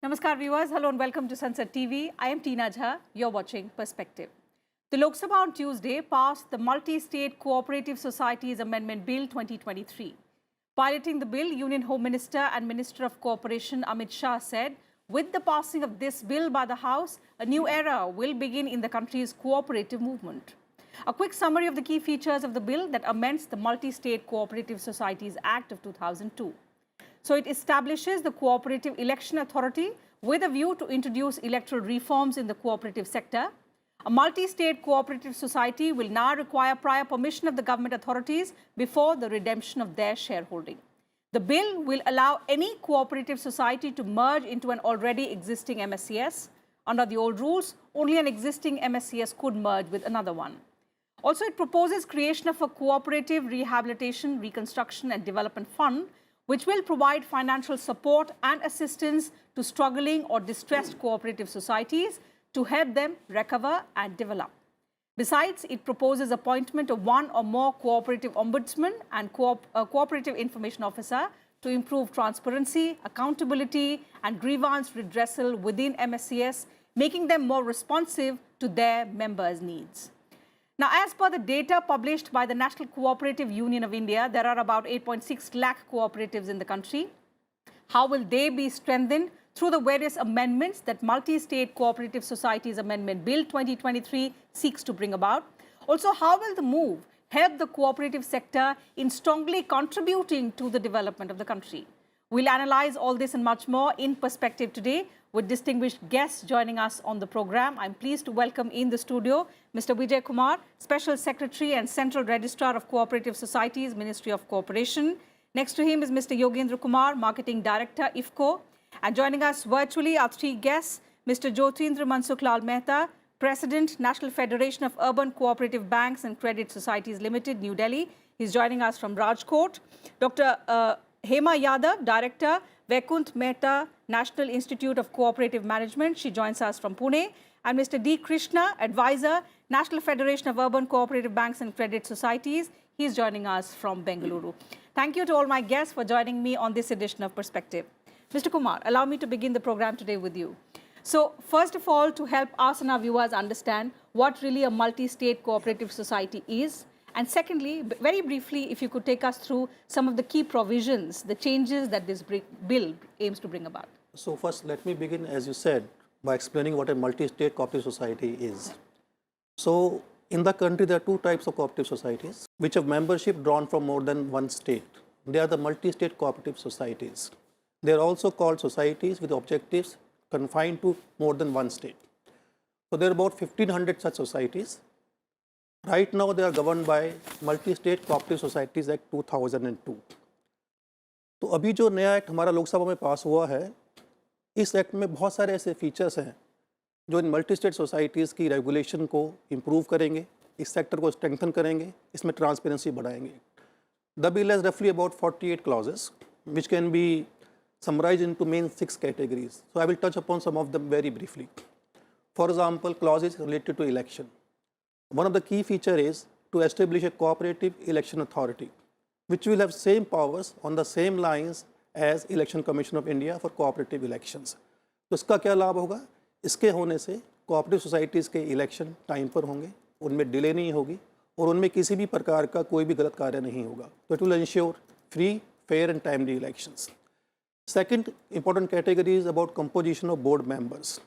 Namaskar viewers, hello and welcome to Sunset TV. I am Tina Jha, you're watching Perspective. The Lok Sabha on Tuesday passed the Multi-State Cooperative Societies Amendment Bill 2023. Piloting the bill, Union Home Minister and Minister of Cooperation Amit Shah said, with the passing of this bill by the House, a new era will begin in the country's cooperative movement. A quick summary of the key features of the bill that amends the Multi-State Cooperative Societies Act of 2002. So it establishes the Cooperative Election Authority with a view to introduce electoral reforms in the cooperative sector. A multi-state cooperative society will now require prior permission of the government authorities before the redemption of their shareholding. The bill will allow any cooperative society to merge into an already existing MSCS. Under the old rules, only an existing MSCS could merge with another one. Also, it proposes creation of a Cooperative Rehabilitation, Reconstruction and Development Fund, which will provide financial support and assistance to struggling or distressed cooperative societies to help them recover and develop. Besides, it proposes appointment of one or more cooperative ombudsman and cooperative information officer to improve transparency, accountability, and grievance redressal within MSCS, making them more responsive to their members' needs. Now, as per the data published by the National Cooperative Union of India, there are about 8.6 lakh cooperatives in the country. How will they be strengthened? Through the various amendments that Multi-State Cooperative Societies Amendment Bill 2023 seeks to bring about. Also, how will the move help the cooperative sector in strongly contributing to the development of the country? We'll analyze all this and much more in Perspective today with distinguished guests joining us on the program. I'm pleased to welcome in the studio Mr. Vijay Kumar, Special Secretary and Central Registrar of Cooperative Societies, Ministry of Cooperation. Next to him is Mr. Yogendra Kumar, Marketing Director, IFCO. And joining us virtually are three guests, Mr. Jyotindra Mansukh Lal Mehta, President, National Federation of Urban Cooperative Banks and Credit Societies Limited, New Delhi. He's joining us from Rajkot. Dr. Hema Yadav, Director, Vaikunt Mehta, National Institute of Cooperative Management. She joins us from Pune. And Mr. D. Krishna, Advisor, National Federation of Urban Cooperative Banks and Credit Societies. He's joining us from Bengaluru. Thank you to all my guests for joining me on this edition of Perspective. Mr. Kumar, allow me to begin the program today with you. So, first of all, to help us and our viewers understand what really a multi-state cooperative society is, and secondly, very briefly, if you could take us through some of the key provisions, the changes that this bill aims to bring about. So first, let me begin, as you said, by explaining what a multi-state cooperative society is. So in the country, there are two types of cooperative societies, which have membership drawn from more than one state. They are the multi-state cooperative societies. They are also called societies with objectives confined to more than one state. So there are about 1,500 such societies. Right now, they are governed by Multi-State Cooperative Societies Act 2002. तो अभी जो नया act हमारा लोकसभा में पास हुआ है, इस act में बहुत सारे ऐसे फीचर्स हैं जो इन मल्टी स्टेट सोसाइटीज़ की रेगुलेशन को इम्प्रूव करेंगे, इस सेक्टर को स्ट्रेंथन करेंगे, इसमें ट्रांसपेरेंसी बढ़ाएंगे. द बिल हैज़ रफली about 48 clauses, which can be summarized into main 6 categories. So I will touch upon some of them very briefly. For example, clauses related to election. One of the key features is to establish a cooperative election authority, which will have same powers on the same lines as Election Commission of India for cooperative elections. तो इसका क्या लाभ होगा? इसके होने से cooperative societies के election time पर होंगे, उनमें डिले नहीं होगी और उनमें किसी भी प्रकार का कोई भी गलत कार्य नहीं होगा. तो it will ensure free, fair and timely elections. Second important category is about composition of board members.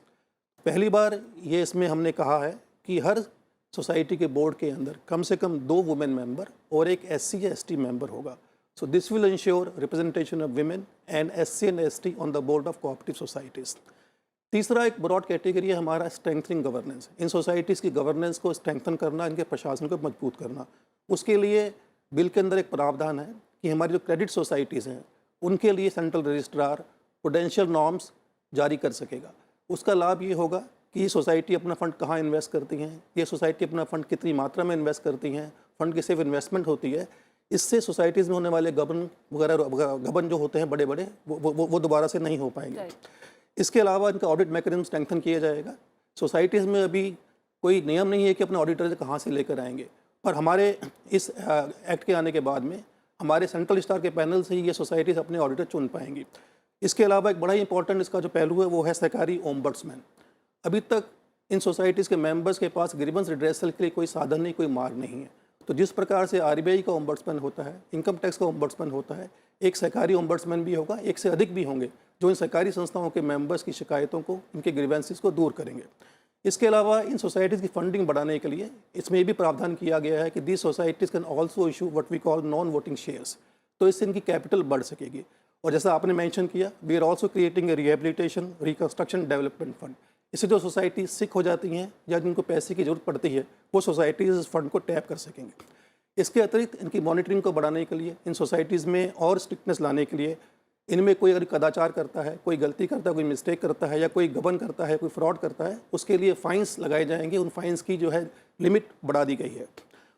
पहली बार ये इसमें हमने कहा है कि हर सोसाइटी के बोर्ड के अंदर कम से कम 2 वुमेन मेंबर और एक SC या ST मेंबर होगा. So this will ensure representation of women and SC and ST on the board of cooperative societies. तीसरा एक ब्रॉड कैटेगरी है हमारा स्ट्रेंथनिंग गवर्नेंस. इन सोसाइटीज़ की गवर्नेंस को स्ट्रेंथन करना, इनके प्रशासन को मजबूत करना. उसके लिए बिल के अंदर एक प्रावधान है कि हमारी जो क्रेडिट सोसाइटीज़ हैं उनके लिए सेंट्रल रजिस्ट्रार प्रूडेंशियल नॉर्म्स जारी कर सकेगा. उसका लाभ ये होगा कि ये सोसाइटी अपना फ़ंड कहाँ इन्वेस्ट करती हैं, ये सोसाइटी अपना फ़ंड कितनी मात्रा में इन्वेस्ट करती हैं, फ़ंड की सिर्फ इन्वेस्टमेंट होती है. इससे सोसाइटीज़ में होने वाले गबन जो होते हैं बड़े बड़े वो दोबारा से नहीं हो पाएंगे. इसके अलावा इनका ऑडिट मैकेनिज्म स्ट्रेंथन किया जाएगा. सोसाइटीज़ में अभी कोई नियम नहीं है कि अपने ऑडिटर कहाँ से लेकर आएंगे, पर हमारे इस एक्ट के आने के बाद में हमारे सेंट्रल रजिस्ट्रार के पैनल से ही ये सोसाइटीज़ अपने ऑडिटर चुन पाएंगी. इसके अलावा एक बड़ा ही इंपॉर्टेंट इसका जो पहलू है वो है सहकारी ओम्बड्समैन। अभी तक इन सोसाइटीज़ के मेंबर्स के पास ग्रीवेंस रिड्रेसल के लिए कोई साधन नहीं, कोई मार्ग नहीं है। तो जिस प्रकार से आरबीआई का ओम्बड्समैन होता है, इनकम टैक्स का ओम्बड्समैन होता है, एक सहकारी ओम्बड्समैन भी होगा, एक से अधिक भी होंगे जो इन सहकारी संस्थाओं के मेंबर्स की शिकायतों को, इनके ग्रीवेंसेस को दूर करेंगे। इसके अलावा इन सोसाइटीज़ की फंडिंग बढ़ाने के लिए इसमें ये भी प्रावधान किया गया है कि the societies can also issue what we call non voting shares. तो इससे इनकी कैपिटल बढ़ सकेगी। और जैसा आपने मेंशन किया, we are also creating a rehabilitation reconstruction development fund. इससे जो सोसाइटी सिक हो जाती हैं या जिनको पैसे की जरूरत पड़ती है, वो सोसाइटीज़ इस फंड को टैप कर सकेंगे। इसके अतिरिक्त इनकी मॉनिटरिंग को बढ़ाने के लिए, इन सोसाइटीज़ में और स्ट्रिक्टनेस लाने के लिए, इनमें कोई अगर कदाचार करता है, कोई गलती करता है, कोई मिस्टेक करता है या कोई गबन करता है, कोई फ्रॉड करता है, उसके लिए फाइन्स लगाए जाएंगे। उन फाइन्स की जो है लिमिट बढ़ा दी गई है।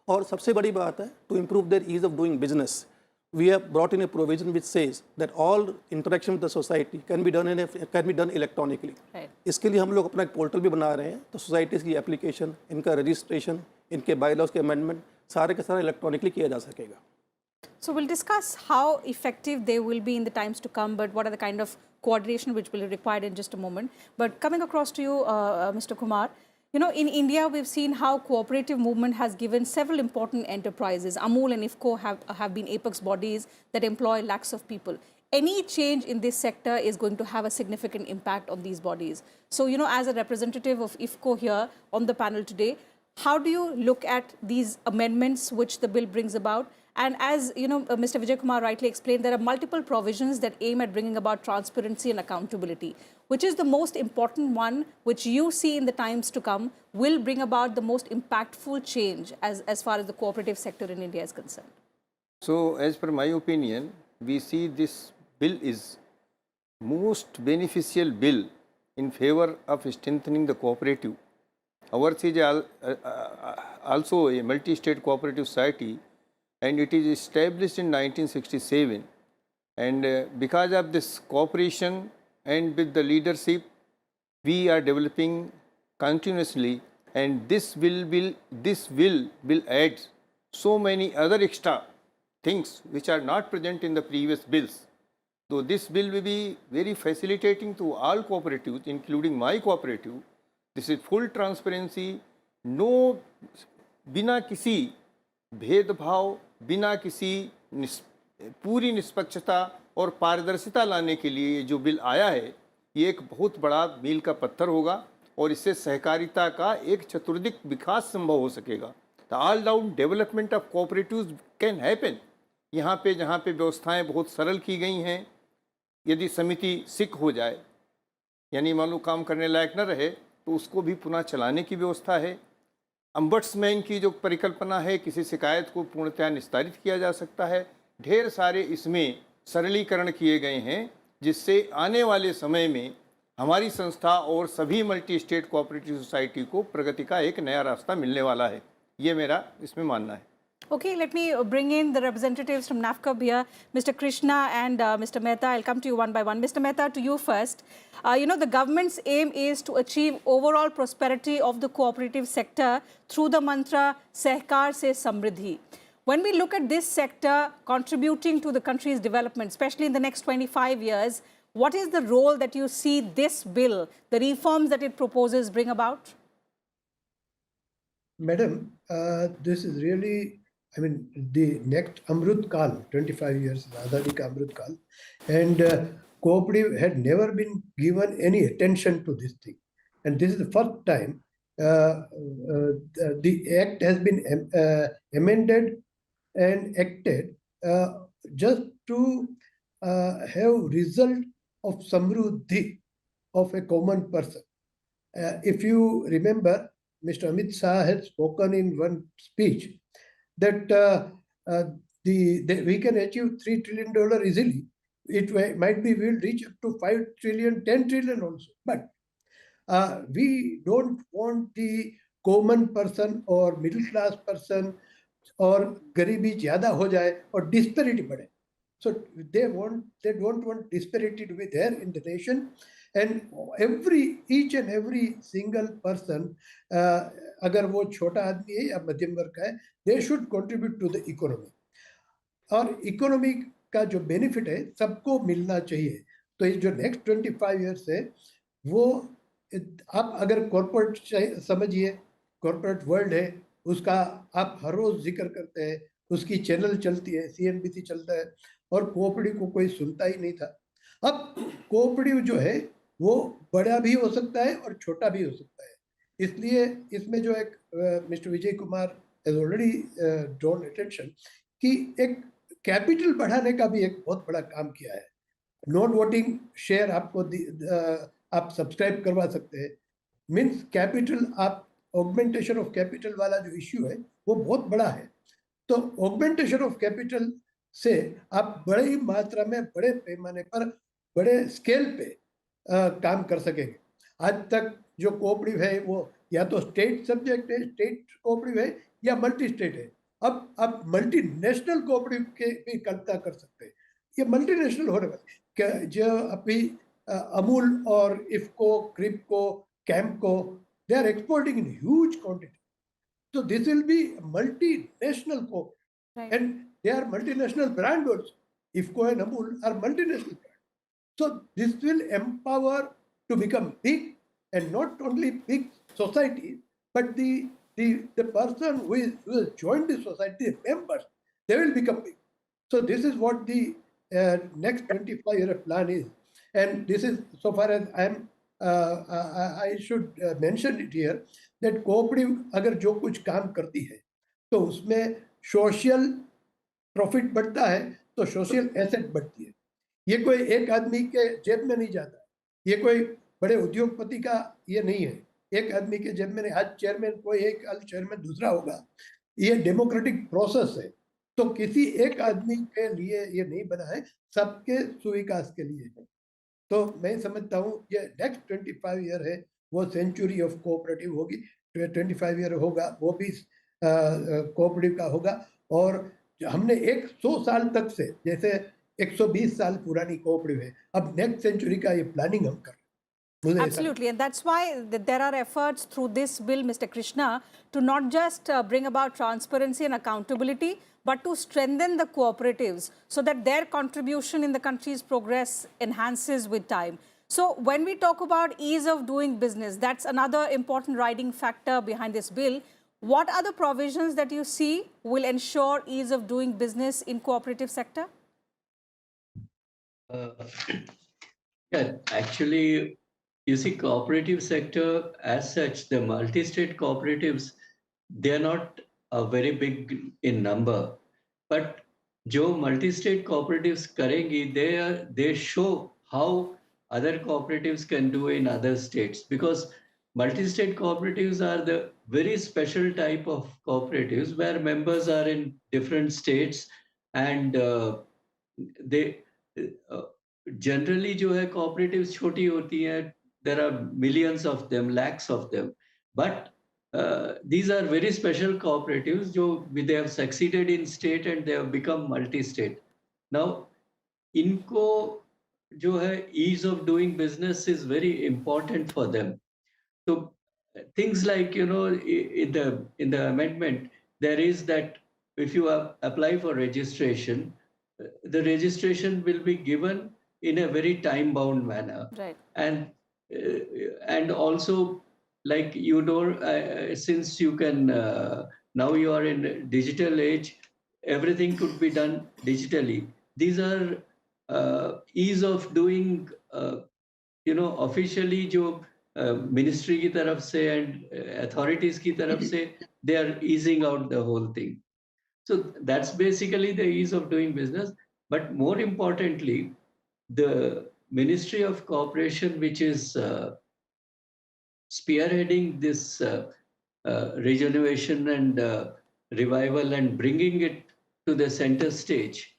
और सबसे बड़ी बात है, to improve their ease of doing business, we have brought in a provision which says that all interaction with the society can be done electronically. Right. इसके लिए हम लोग अपना एक पोर्टल भी बना रहे हैं। तो सोसाइटीज़ की एप्लीकेशन, इनका रजिस्ट्रेशन, इनके बायलॉज के अमेंडमेंट सारे के सारे इलेक्ट्रॉनिकली किया जा सकेगा। So we'll discuss how effective they will be in the times to come, but what are the kind of coordination which will be required in just a moment. But coming across to you, Mr. Kumar, you know, in India, we've seen how cooperative movement has given several important enterprises. Amul and IFFCO have been apex bodies that employ lakhs of people. Any change in this sector is going to have a significant impact on these bodies. So, you know, as a representative of IFFCO here on the panel today, how do you look at these amendments which the bill brings about? And as you know, Mr. Vijay Kumar rightly explained, there are multiple provisions that aim at bringing about transparency and accountability. Which is the most important one which you see in the times to come will bring about the most impactful change as far as the cooperative sector in India is concerned? So, as per my opinion, we see this bill is most beneficial bill in favor of strengthening the cooperative. Ours is also a multi-state cooperative society, and it is established in 1967. And because of this cooperation and with the leadership, we are developing continuously, and this will add so many other extra things which are not present in the previous bills. So this bill will be very facilitating to all cooperatives, including my cooperative. This is full transparency, no बिना किसी भेदभाव, बिना किसी पूरी निष्पक्षता और पारदर्शिता लाने के लिए जो बिल आया है, ये एक बहुत बड़ा मील का पत्थर होगा और इससे सहकारिता का एक चतुर्दिक विकास संभव हो सकेगा। The all round development of cooperatives can happen. यहाँ पे जहाँ पे व्यवस्थाएं बहुत सरल की गई हैं, यदि समिति सिक हो जाए, यानी मान लो काम करने लायक न रहे, तो उसको भी पुनः चलाने की व्यवस्था है। ombudsman की जो परिकल्पना है, किसी शिकायत को पूर्णतः निस्तारित किया जा सकता है। ढेर सारे इसमें सरलीकरण किए गए हैं, जिससे आने वाले समय में हमारी संस्था और सभी मल्टी स्टेट कोऑपरेटिव सोसाइटी को प्रगति का एक नया रास्ता मिलने वाला है। ये मेरा इसमें मानना है। Okay, let me bring in the representatives from NAFCOB here, Mr. Krishna and Mr. Mehta. I'll come to you one by one. Mr. Mehta, to you first. You know, the government's aim is to achieve overall prosperity of the cooperative sector through the mantra, Sehkar se Samriddhi. When we look at this sector contributing to the country's development, especially in the next 25 years, what is the role that you see this bill, the reforms that it proposes, bring about? Madam, this is really, I mean, the next Amrut Kal, 25 years, Azadi ka Amrut Kal, and cooperative had never been given any attention to this thing. And this is the first time the act has been amended and acted just to have result of samruddhi of a common person. If you remember, Mr. Amit Shah had spoken in one speech that we can achieve $3 trillion easily. It might be we'll reach up to 5 trillion, 10 trillion also. But we don't want the common person or middle class person or garibi zyada ho jaye or disparity bade. So they don't want disparity to be there in the nation. And each and every single person, अगर वो छोटा आदमी है या मध्यम वर्ग का है, they should contribute to the economy. और इकोनॉमी का जो बेनिफिट है सबको मिलना चाहिए। तो ये जो नेक्स्ट 25 ईयर्स है वो आप अगर कॉर्पोरेट समझिए, कॉर्पोरेट वर्ल्ड है उसका, आप हर रोज जिक्र करते हैं, उसकी चैनल चलती है, CNBC चलता है, और कोऑपरेटिव को कोई सुनता ही नहीं था। अब कोऑपरेटिव जो है वो बड़ा भी हो सकता है और छोटा भी हो सकता है। इसलिए इसमें जो एक mister Vijay Kumar has already drawn attention कि एक कैपिटल बढ़ाने का भी एक बहुत बड़ा काम किया है। नॉन वोटिंग शेयर आपको आप सब्सक्राइब करवा सकते हैं, मीन्स कैपिटल, आप ऑगमेंटेशन ऑफ कैपिटल वाला जो इश्यू है वो बहुत बड़ा है। तो ऑगमेंटेशन ऑफ कैपिटल से आप बड़ी मात्रा में, बड़े पैमाने पर, बड़े स्केल पे काम कर सकेंगे। आज तक जो कोऑपरेटिव है वो या तो स्टेट सब्जेक्ट है, स्टेट कोऑपरेटिव है, या मल्टी स्टेट है। अब आप मल्टीनेशनल कोऑपरेटिव के भी कल्पना कर सकते हैं। ये मल्टीनेशनल होने वाले जो अभी अमूल और IFFCO, Kribhco, कैम्पको, they are exporting in huge quantity. So this will be multinational co, Right. and they are multinational brand also. IFCO and Amul are multinational brand. So this will empower to become big, and not only big society, but the person who has joined the society, the members, they will become big. So this is what the next 25-year plan is, and this is, so far as I should mention it here, that cooperative अगर जो कुछ काम करती है तो उसमें social profit बढ़ता है तो सोशल एसेट बढ़ती है। ये कोई एक आदमी के जेब में नहीं जाता, ये कोई बड़े उद्योगपति का ये नहीं है, एक आदमी के जेब में नहीं। आज चेयरमैन कोई एक, कल चेयरमैन दूसरा होगा, ये डेमोक्रेटिक प्रोसेस है। तो किसी एक आदमी के लिए ये नहीं बना है, सबके सुविकास के लिए है। तो मैं समझता हूँ ये नेक्स्ट 25 ईयर है वो सेंचुरी ऑफ कोऑपरेटिव होगी। 25 ईयर होगा वो भी कोऑपरेटिव का होगा। और हमने 100 साल तक से, जैसे 120 साल पुरानी कोऑपरेटिव है, अब नेक्स्ट सेंचुरी का ये प्लानिंग हम कर रहे हैं। Absolutely, and that's why there are efforts through this bill, Mr. Krishna, to not just bring about transparency and accountability, but to strengthen the cooperatives so that their contribution in the country's progress enhances with time. So when we talk about ease of doing business, that's another important riding factor behind this bill. What are the provisions that you see will ensure ease of doing business in cooperative sector? Yeah, actually, you see, cooperative sector as such, the multi-state cooperatives, they are not very big in number, but जो multi-state cooperatives करेंगी, they show how other cooperatives can do in other states, because multi-state cooperatives are the very special type of cooperatives where members are in different states, and they generally जो है cooperatives छोटी होती हैं, there are millions of them, lakhs of them, but these are very special cooperatives जो they have succeeded in state and they have become multi-state. Now इनको जो है ease of doing business is very important for them. So things like, you know, in the amendment there is that if you apply for registration, the registration will be given in a very time bound manner, Right. and also, like, you know, since you can now you are in digital age, everything could be done digitally. These are ease of doing, you know, officially जो ministry की तरफ से and authorities की तरफ से, they are easing out the whole thing. So that's basically the ease of doing business. But more importantly, the Ministry of Cooperation, which is spearheading this regeneration and revival and bringing it to the center stage,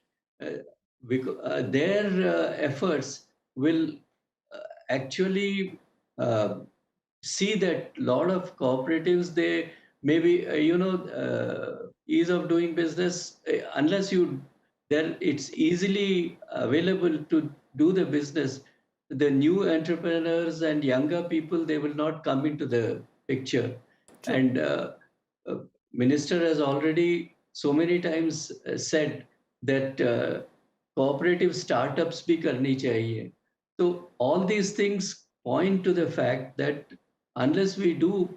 their efforts will actually see that a lot of cooperatives, they maybe, ease of doing business, unless you, then it's easily available to do the business. The new entrepreneurs and younger people, they will not come into the picture. True. And Minister has already so many times said that cooperative startups भी करनी चाहिए. So all these things point to the fact that unless we do,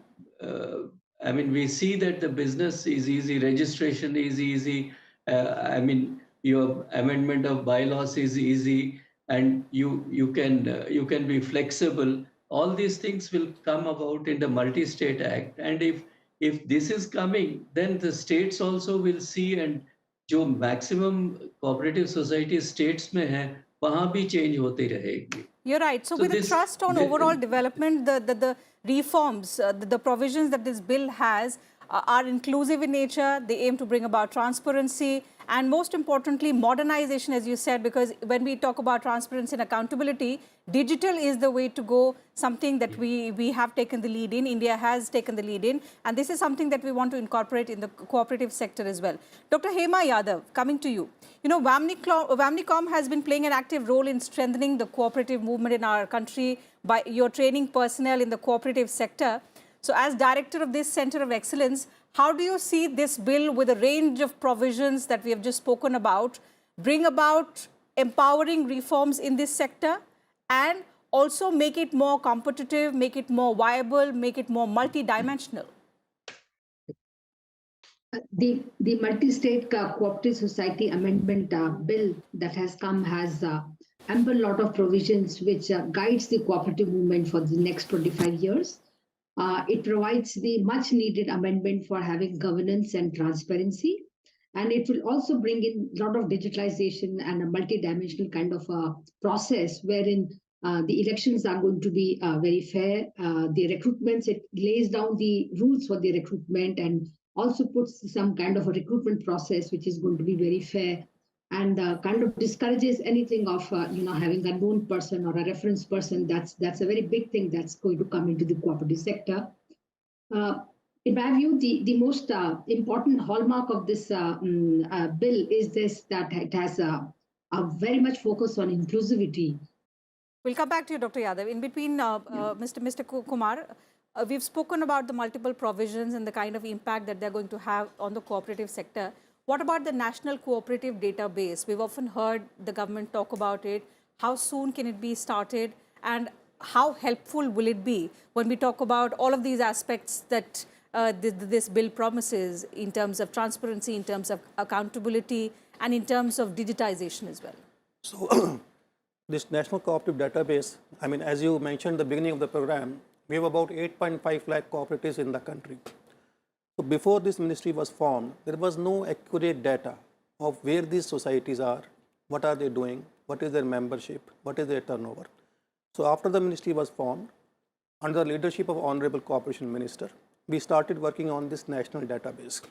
we see that the business is easy, registration is easy. Your amendment of bylaws is easy, and you can be flexible. All these things will come about in the Multi-State Act, and if this is coming, then the states also will see, and जो maximum cooperative society states में है वहां भी change होती रहेगी. You're right. So, So with a this- trust on the- overall development, the reforms, the provisions that this bill has are inclusive in nature. They aim to bring about transparency and, most importantly, modernization, as you said, because when we talk about transparency and accountability, digital is the way to go, something that we have taken the lead in. India has taken the lead in, and this is something that we want to incorporate in the cooperative sector as well. Dr. Hema Yadav, coming to you. You know, WAMNICOM has been playing an active role in strengthening the cooperative movement in our country by your training personnel in the cooperative sector. So as director of this Center of Excellence, how do you see this bill with a range of provisions that we have just spoken about, bring about empowering reforms in this sector and also make it more competitive, make it more viable, make it more multidimensional? The Multi-State Cooperative Society Amendment Bill that has come has ample lot of provisions which guides the cooperative movement for the next 25 years. It provides the much needed amendment for having governance and transparency. And it will also bring in a lot of digitalization and a multidimensional kind of process wherein the elections are going to be very fair. The recruitments, it lays down the rules for the recruitment and also puts some kind of a recruitment process which is going to be very fair and kind of discourages anything of having a known person or a reference person. That's a very big thing that's going to come into the cooperative sector. In my view, the most important hallmark of this bill is this, that it has a very much focus on inclusivity. We'll come back to you, Dr. Yadav. In between, Mr. Kumar, we've spoken about the multiple provisions and the kind of impact that they're going to have on the cooperative sector. What about the National Cooperative Database? We've often heard the government talk about it. How soon can it be started? And how helpful will it be when we talk about all of these aspects that this bill promises in terms of transparency, in terms of accountability, and in terms of digitization as well? So this National Cooperative Database, as you mentioned at the beginning of the program, we have about 8.5 lakh cooperatives in the country. So before this ministry was formed, there was no accurate data of where these societies are, what are they doing, what is their membership, what is their turnover. So after the ministry was formed, under the leadership of Honorable Corporation Minister, we started working on this national database.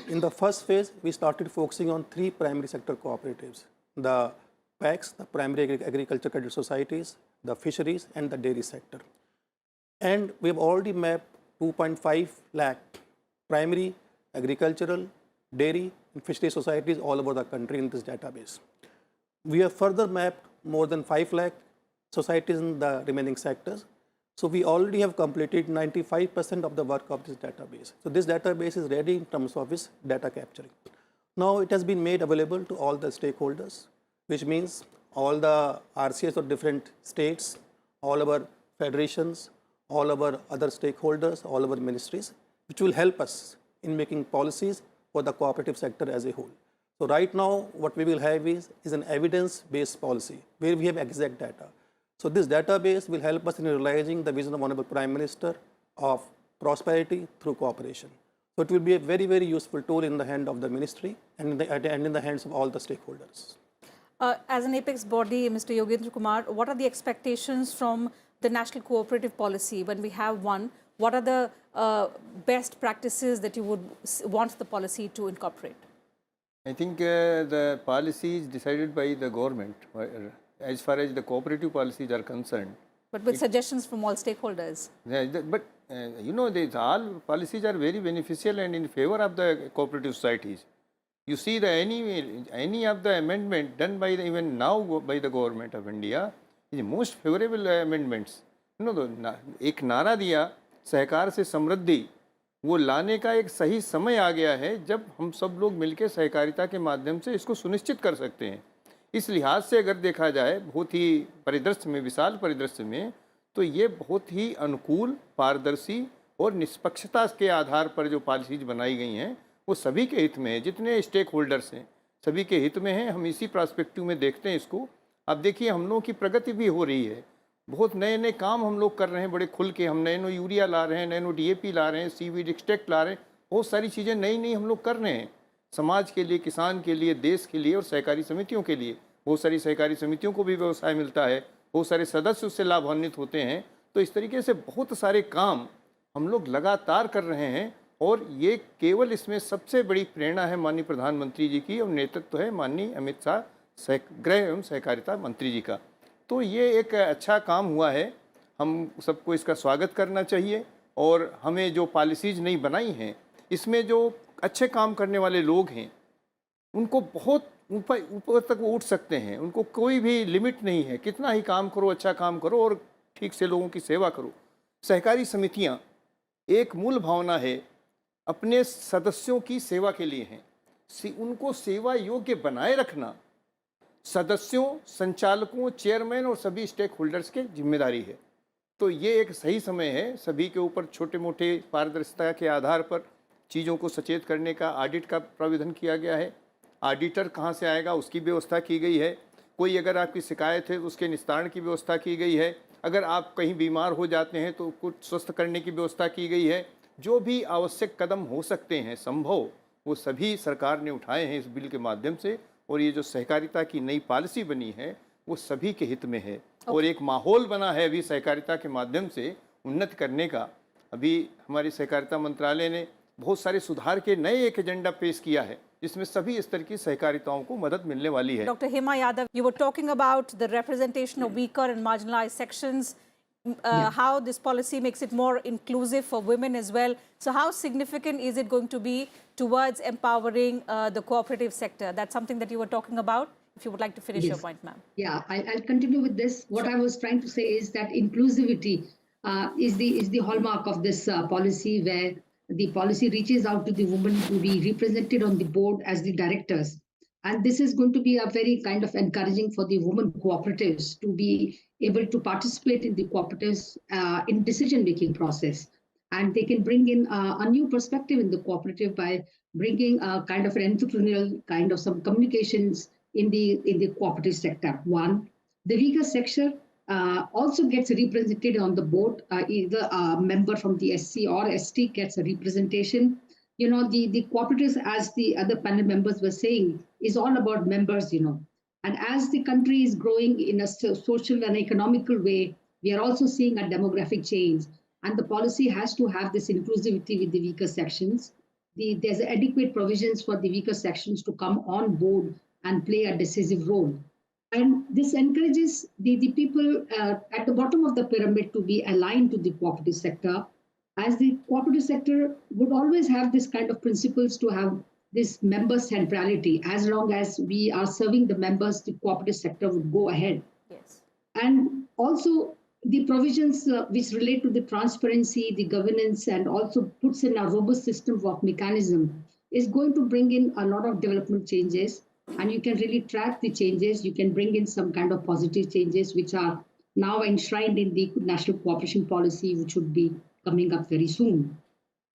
In the first phase, we started focusing on 3 primary sector cooperatives: the PACs, the Primary Agriculture Credit Societies, the fisheries, and the dairy sector. And we have already mapped 2.5 lakh primary, agricultural, dairy, and fishery societies all over the country in this database. We have further mapped more than 5 lakh societies in the remaining sectors. So we already have completed 95% of the work of this database. So this database is ready in terms of its data capturing. Now it has been made available to all the stakeholders, which means all the RCS of different states, all our federations, all our other stakeholders, all our ministries, which will help us in making policies for the cooperative sector as a whole. So right now, what we will have is an evidence-based policy where we have exact data. So this database will help us in realizing the vision of Honorable Prime Minister of prosperity through cooperation. So it will be a very, very useful tool in the hand of the ministry and in the hands of all the stakeholders. As an apex body, Mr. Yogendra Kumar, what are the expectations from the national cooperative policy when we have one? What are the best practices that you would want the policy to incorporate? I think the policy is decided by the government as far as the cooperative policies are concerned. But with suggestions from all stakeholders. But these all policies are very beneficial and in favor of the cooperative societies. You see, any of the amendment done by even now by the government of India is the most favorable amendments. एक नारा दिया सहकार से समृद्धि, वो लाने का एक सही समय आ गया है जब हम सब लोग मिलकर सहकारिता के माध्यम से इसको सुनिश्चित कर सकते हैं. इस लिहाज से अगर देखा जाए बहुत ही परिदृश्य में, विशाल परिदृश्य में, तो ये बहुत ही अनुकूल, पारदर्शी और निष्पक्षता के आधार पर जो पॉलिसीज बनाई गई हैं वो सभी के हित में है। जितने स्टेक होल्डर्स हैं सभी के हित में हैं। हम इसी पर्सपेक्टिव में देखते हैं इसको। अब देखिए हम लोगों की प्रगति भी हो रही है, बहुत नए नए काम हम लोग कर रहे हैं बड़े खुल के। हम नैनो यूरिया ला रहे हैं, नैनो DAP ला रहे हैं, सीवीड एक्सट्रैक्ट ला रहे हैं, बहुत सारी चीज़ें नई नई हम लोग कर रहे हैं समाज के लिए, किसान के लिए, देश के लिए और सहकारी समितियों के लिए। बहुत सारी सहकारी समितियों को भी व्यवसाय मिलता है, बहुत सारे सदस्य उससे लाभान्वित होते हैं। तो इस तरीके से बहुत सारे काम हम लोग लगातार कर रहे हैं और ये केवल इसमें सबसे बड़ी प्रेरणा है माननीय प्रधानमंत्री जी की और नेतृत्व है माननीय अमित शाह गृह एवं सहकारिता मंत्री जी का। तो ये एक अच्छा काम हुआ है, हम सबको इसका स्वागत करना चाहिए। और हमें जो पॉलिसीज़ नई बनाई हैं इसमें जो अच्छे काम करने वाले लोग हैं उनको बहुत ऊपर तक वो उठ सकते हैं, उनको कोई भी लिमिट नहीं है, कितना ही काम करो, अच्छा काम करो और ठीक से लोगों की सेवा करो। सहकारी समितियां एक मूल भावना है, अपने सदस्यों की सेवा के लिए हैं, उनको सेवा योग्य बनाए रखना सदस्यों, संचालकों, चेयरमैन और सभी स्टेक होल्डर्स की जिम्मेदारी है। तो ये एक सही समय है सभी के ऊपर छोटे मोटे पारदर्शिता के आधार पर चीज़ों को सचेत करने का, ऑडिट का प्रावधान किया गया है। ऑडिटर कहाँ से आएगा उसकी व्यवस्था की गई है। कोई अगर आपकी शिकायत है तो उसके निस्तारण की व्यवस्था की गई है। अगर आप कहीं बीमार हो जाते हैं तो कुछ स्वस्थ करने की व्यवस्था की गई है। जो भी आवश्यक कदम हो सकते हैं संभव, वो सभी सरकार ने उठाए हैं इस बिल के माध्यम से। और ये जो सहकारिता की नई पॉलिसी बनी है वो सभी के हित में है। और एक माहौल बना है अभी सहकारिता के माध्यम से उन्नति करने का। अभी हमारी सहकारिता मंत्रालय ने बहुत सारे सुधार के नए एक एजेंडा पेश किया है जिसमें सभी स्तर की सहकारिताओं को मदद मिलने वाली है। Dr. Hema Yadav, you were talking about the representation of weaker and marginalized sections, how this policy makes it more inclusive for women as well. So how significant is it going to be towards empowering the cooperative sector? That's something that you were talking about. If you would like to finish your point, ma'am. Yeah, I'll continue with this. What I was trying to say is that inclusivity is the hallmark of this policy, where the policy reaches out to the women to be represented on the board as the directors. And this is going to be a very kind of encouraging for the women cooperatives to be able to participate in the cooperatives in decision-making process. And they can bring in a new perspective in the cooperative by bringing a kind of an entrepreneurial kind of some communications in the cooperative sector. One, the weaker sector also gets represented on the board. Either a member from the SC or ST gets a representation. You know, the cooperatives, as the other panel members were saying, is all about members, you know. And as the country is growing in a social and economical way, we are also seeing a demographic change. And the policy has to have this inclusivity with the weaker sections. There's adequate provisions for the weaker sections to come on board and play a decisive role. And this encourages the people at the bottom of the pyramid to be aligned to the cooperative sector, as the cooperative sector would always have this kind of principles to have this member centrality. As long as we are serving the members, the cooperative sector would go ahead. Yes. And also the provisions which relate to the transparency, the governance, and also puts in a robust system of mechanism is going to bring in a lot of development changes. And you can really track the changes. You can bring in some kind of positive changes which are now enshrined in the national cooperation policy, which would be coming up very soon.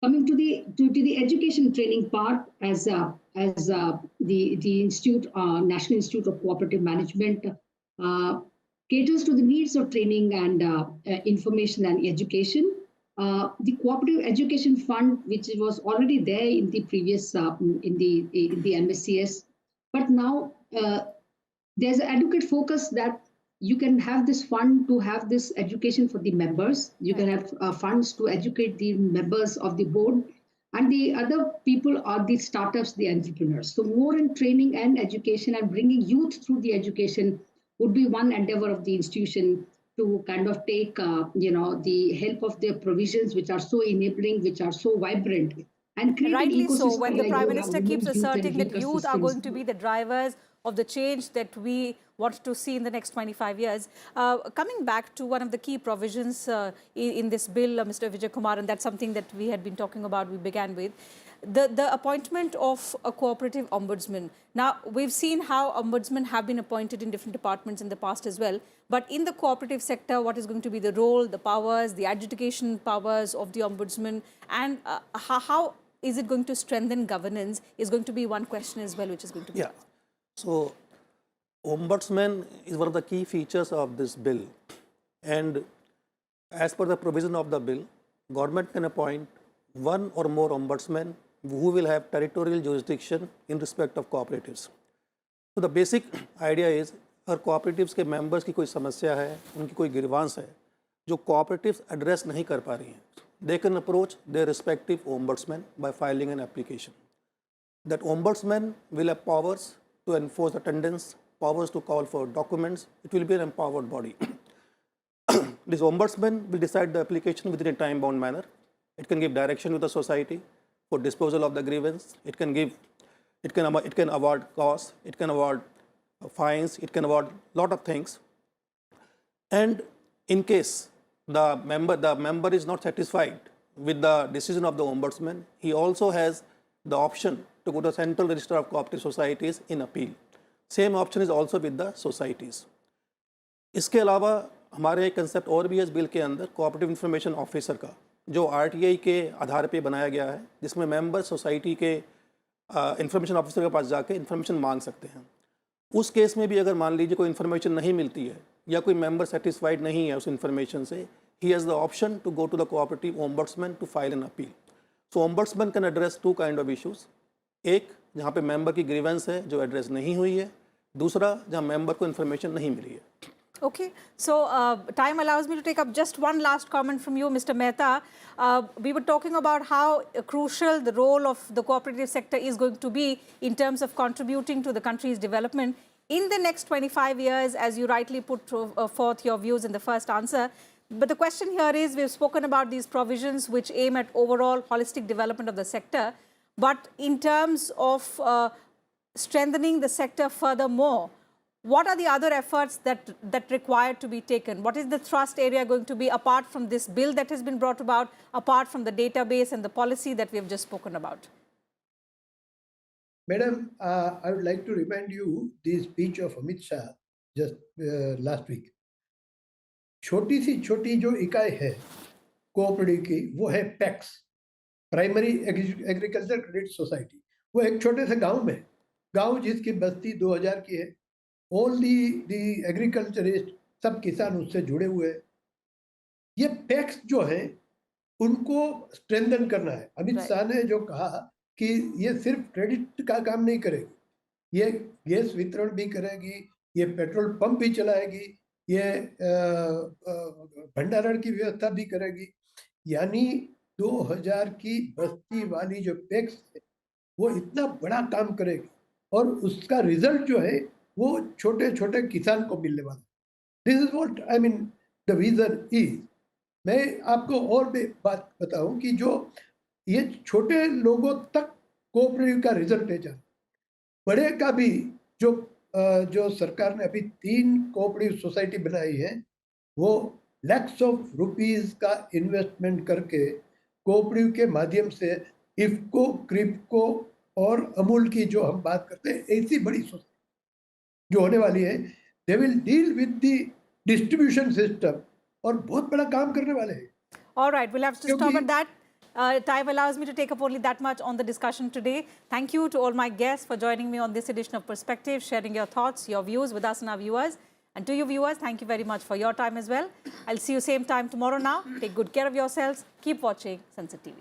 Coming to the education training part, as the institute, National Institute of Cooperative Management, caters to the needs of training and information and education. The Cooperative Education Fund, which was already there in the previous in the MSCS, but now there's an adequate focus that you can have this fund to have this education for the members. You can have funds to educate the members of the board, and the other people are the startups, the entrepreneurs. So more in training and education and bringing youth through the education would be one endeavor of the institution to kind of take, the help of their provisions, which are so enabling, which are so vibrant. And rightly so, when the Prime Minister keeps asserting that youth are going to be the drivers of the change that we want to see in the next 25 years. Coming back to one of the key provisions in this bill, Mr. Vijay Kumar, and that's something that we had been talking about, we began with. the appointment of a cooperative ombudsman. Now, we've seen how ombudsmen have been appointed in different departments in the past as well. But in the cooperative sector, what is going to be the role, the powers, the adjudication powers of the ombudsman, and how is it going to strengthen governance is going to be one question as well, which is going to be asked. So, ombudsman is one of the key features of this bill. And as per the provision of the bill, government can appoint one or more ombudsmen who will have territorial jurisdiction in respect of cooperatives. So the basic idea is अगर cooperatives के members की कोई समस्या है, उनकी कोई grievance है, जो cooperatives address नहीं कर पा रही हैं, they can approach their respective ombudsman by filing an application. That ombudsman will have powers to enforce attendance, powers to call for documents. It will be an empowered body. This ombudsman will decide the application within a time-bound manner. It can give direction to the society for disposal of the grievance. It can award costs. It can award fines. It can award lot of things. And in case the member is not satisfied with the decision of the ombudsman, he also has the option to go to the Central Register of Cooperative Societies in appeal. Same option is also with the societies. इसके अलावा हमारे एक concept और भी है इस bill के अंदर कोऑपरेटिव इंफॉर्मेशन ऑफिसर का, जो आरटीआई के आधार पे बनाया गया है, जिसमें मेंबर सोसाइटी के इंफॉर्मेशन ऑफिसर के पास जाके इंफॉर्मेशन मांग सकते हैं. उस केस में भी अगर मान लीजिए कोई इन्फॉर्मेशन नहीं मिलती है या कोई मेंबर सेटिस्फाइड नहीं है उस इन्फॉर्मेशन से, he has the option to go to the cooperative ombudsman to file an appeal. So ombudsman can address two kind of issues. एक जहाँ पे मेंबर की ग्रीवेंस है जो एड्रेस नहीं हुई है, दूसरा जहाँ मेंबर को इन्फॉर्मेशन नहीं मिली है. Okay, so time allows me to take up just one last comment from you, Mr. Mehta. We were talking about how crucial the role of the cooperative sector is going to be in terms of contributing to the country's development in the next 25 years, as you rightly put forth your views in the first answer. But the question here is, we've spoken about these provisions which aim at overall holistic development of the sector. But in terms of strengthening the sector furthermore, what are the other efforts that require to be taken? What is the thrust area going to be apart from this bill that has been brought about, apart from the database and the policy that we have just spoken about? Madam, I would like to remind you the speech of Amit Shah just last week. छोटी सी छोटी जो इकाई है cooperative की, वो है PACS, primary agriculture credit society. वो एक छोटे से गांव में, गांव जिसकी बस्ती 2000 की है, ओनली दी एग्रीकल्चरिस्ट, सब किसान उससे जुड़े हुए हैं. ये पैक्स जो है उनको स्ट्रेंथन करना है. अमित शाह ने जो कहा कि ये सिर्फ क्रेडिट का काम नहीं करेगी, ये गैस वितरण भी करेगी, ये पेट्रोल पंप भी चलाएगी, ये भंडारण की व्यवस्था भी करेगी. यानी 2000 की बस्ती वाली जो पैक्स है वो इतना बड़ा काम करेगी और उसका रिजल्ट जो है वो छोटे छोटे किसान को मिलने वाला. This is what I mean the vision is. मैं आपको और भी बात बताऊं कि जो ये छोटे लोगों तक कोऑपरेटिव का रिजल्ट ले जाए, बड़े का भी जो सरकार ने अभी 3 कोऑपरेटिव सोसाइटी बनाई है, वो लैक्स ऑफ रुपीस का इन्वेस्टमेंट करके कोऑपरेटिव के माध्यम से इफको, क्रिप्को और अमूल की जो हम बात करते हैं, ऐसी बड़ी सोसाइटी जो होने वाली है, they will deal with the distribution system और बहुत बड़ा काम करने वाले हैं. All right, we'll have to stop at that. Time allows me to take up only that much on the discussion today. Thank you to all my guests for joining me on this edition of Perspective, sharing your thoughts, your views with us and our viewers. And to you viewers, thank you very much for your time as well. I'll see you same time tomorrow now. Take good care of yourselves. Keep watching Sunset TV.